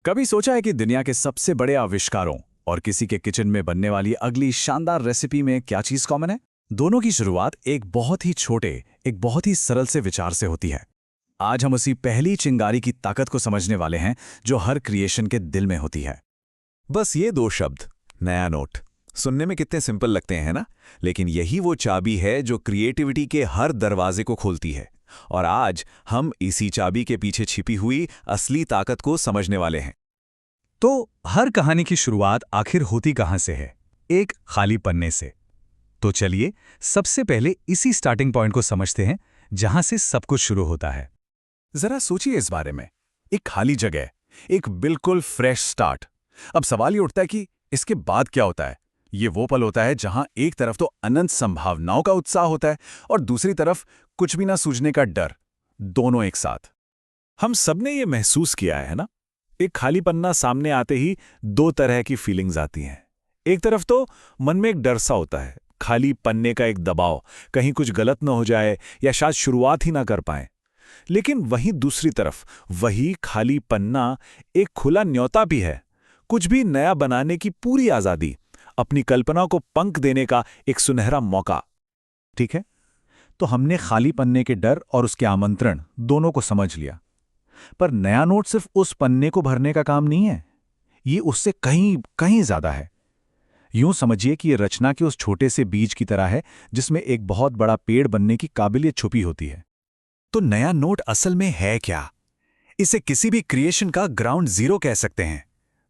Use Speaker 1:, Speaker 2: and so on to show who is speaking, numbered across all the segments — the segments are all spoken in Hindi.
Speaker 1: कभी सोचा है कि दुनिया के सबसे बड़े आविष्कारों और किसी के किचन में बनने वाली अगली शानदार रेसिपी में क्या चीज कॉमन है? दोनों की शुरुआत एक बहुत ही छोटे, एक बहुत ही सरल से विचार से होती है। आज हम उसी पहली चिंगारी की ताकत को समझने वाले हैं जो हर क्रिएशन के दिल में होती है।
Speaker 2: बस ये दो शब्द, नया नोट, सुनने में कितने सिंपल लगते हैं ना, लेकिन यही वो चाबी है जो क्रिएटिविटी के हर दरवाजे को खोलती है। और आज हम इसी चाबी के पीछे छिपी हुई असली ताकत को समझने वाले हैं।
Speaker 3: तो हर कहानी की शुरुआत आखिर होती कहां से है? एक खाली पन्ने से। तो चलिए सबसे पहले इसी स्टार्टिंग पॉइंट को समझते हैं जहां से सब कुछ शुरू होता है।
Speaker 1: जरा सोचिए इस बारे में। एक खाली जगह, एक बिल्कुल फ्रेश स्टार्ट। अब सवाल ये उठता है कि इसके बाद क्या होता है? ये वो पल होता है जहां एक तरफ तो अनंत संभावनाओं का उत्साह होता है और दूसरी तरफ कुछ भी ना सूझने का डर, दोनों एक साथ। हम सबने ये महसूस किया है ना? एक खाली पन्ना सामने आते ही दो तरह की फीलिंग्स आती हैं। एक तरफ तो मन में एक डर सा होता है, खाली पन्ने का एक दबाव, कहीं कुछ गलत ना हो जाए या शायद शुरुआत ही ना कर पाए। लेकिन वहीं दूसरी तरफ वही खाली पन्ना एक खुला न्योता भी है, कुछ भी नया बनाने की पूरी आजादी, अपनी कल्पना को पंख देने का एक सुनहरा मौका।
Speaker 3: ठीक है, तो हमने खाली पन्ने के डर और उसके आमंत्रण दोनों को समझ लिया। पर नया नोट सिर्फ उस पन्ने को भरने का काम नहीं है, ये उससे कहीं कहीं ज्यादा है। यूं समझिए कि ये रचना के उस छोटे से बीज की तरह है जिसमें एक बहुत बड़ा पेड़ बनने की काबिलियत छुपी होती है।
Speaker 1: तो नया नोट असल में है क्या? इसे किसी भी क्रिएशन का ग्राउंड जीरो कह सकते हैं।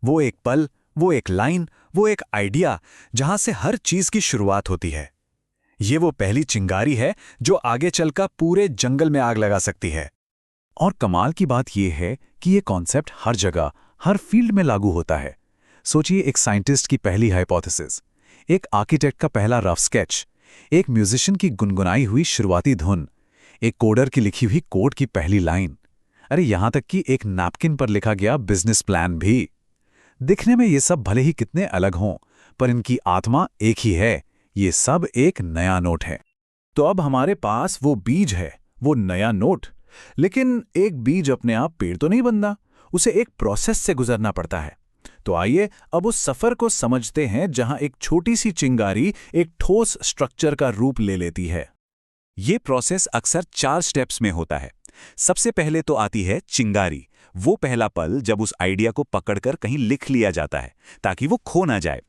Speaker 1: वो एक पल, वो एक लाइन, वो एक आइडिया जहां से हर चीज की शुरुआत होती है। ये वो पहली चिंगारी है जो आगे चलकर पूरे जंगल में आग लगा सकती है।
Speaker 3: और कमाल की बात यह है कि ये कॉन्सेप्ट हर जगह, हर फील्ड में लागू होता है। सोचिए, एक साइंटिस्ट की पहली हाइपोथेसिस, एक आर्किटेक्ट का पहला रफ स्केच, एक म्यूजिशियन की गुनगुनाई हुई शुरुआती धुन, एक कोडर की लिखी हुई कोड की पहली लाइन, अरे यहां तक कि एक नैपकिन पर लिखा गया बिजनेस प्लान भी। दिखने में ये सब भले ही कितने अलग हों, पर इनकी आत्मा एक ही है, ये सब एक नया नोट है।
Speaker 1: तो अब हमारे पास वो बीज है, वो नया नोट। लेकिन एक बीज अपने आप पेड़ तो नहीं बनता, उसे एक प्रोसेस से गुजरना पड़ता है। तो आइए अब उस सफर को समझते हैं जहां एक छोटी सी चिंगारी एक ठोस स्ट्रक्चर का रूप ले लेती है।
Speaker 2: ये प्रोसेस अक्सर 4 स्टेप्स में होता है। सबसे पहले तो आती है चिंगारी, वो पहला पल जब उस आइडिया को पकड़कर कहीं लिख लिया जाता है ताकि वो खो ना जाए।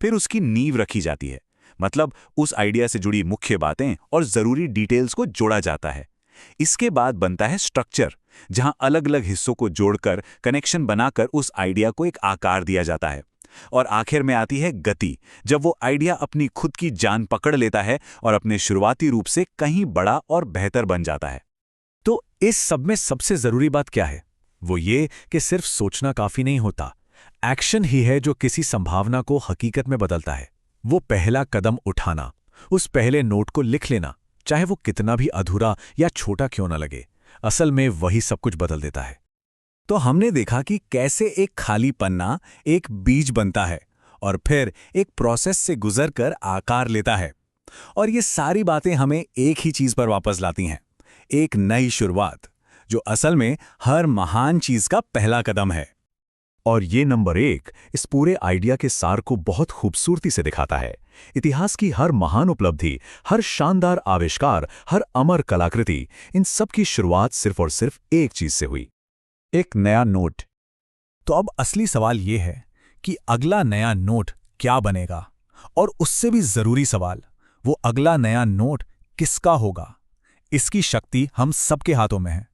Speaker 2: फिर उसकी नींव रखी जाती है, मतलब उस आइडिया से जुड़ी मुख्य बातें और जरूरी डिटेल्स को जोड़ा जाता है। इसके बाद बनता है स्ट्रक्चर, जहां अलग अलग हिस्सों को जोड़कर कनेक्शन बनाकर उस आइडिया को एक आकार दिया जाता है। और आखिर में आती है गति, जब वो आइडिया अपनी खुद की जान पकड़ लेता है और अपने शुरुआती रूप से कहीं बड़ा और बेहतर बन जाता है।
Speaker 1: तो इस सब में सबसे जरूरी बात क्या है? वो ये कि सिर्फ सोचना काफी नहीं होता, एक्शन ही है जो किसी संभावना को हकीकत में बदलता है। वो पहला कदम उठाना, उस पहले नोट को लिख लेना, चाहे वो कितना भी अधूरा या छोटा क्यों ना लगे, असल में वही सब कुछ बदल देता है।
Speaker 3: तो हमने देखा कि कैसे एक खाली पन्ना एक बीज बनता है और फिर एक प्रोसेस से गुजरकर आकार लेता है। और ये सारी बातें हमें एक ही चीज पर वापस लाती हैं, एक नई शुरुआत, जो असल में हर महान चीज का पहला कदम है। और ये नंबर 1 इस पूरे आइडिया के सार को बहुत खूबसूरती से दिखाता है। इतिहास की हर महान उपलब्धि, हर शानदार आविष्कार, हर अमर कलाकृति, इन सब की शुरुआत सिर्फ और सिर्फ एक चीज से हुई, एक नया नोट। तो अब असली सवाल यह है कि अगला नया नोट क्या बनेगा? और उससे भी जरूरी सवाल, वो अगला नया नोट किसका होगा? इसकी शक्ति हम सबके हाथों में है।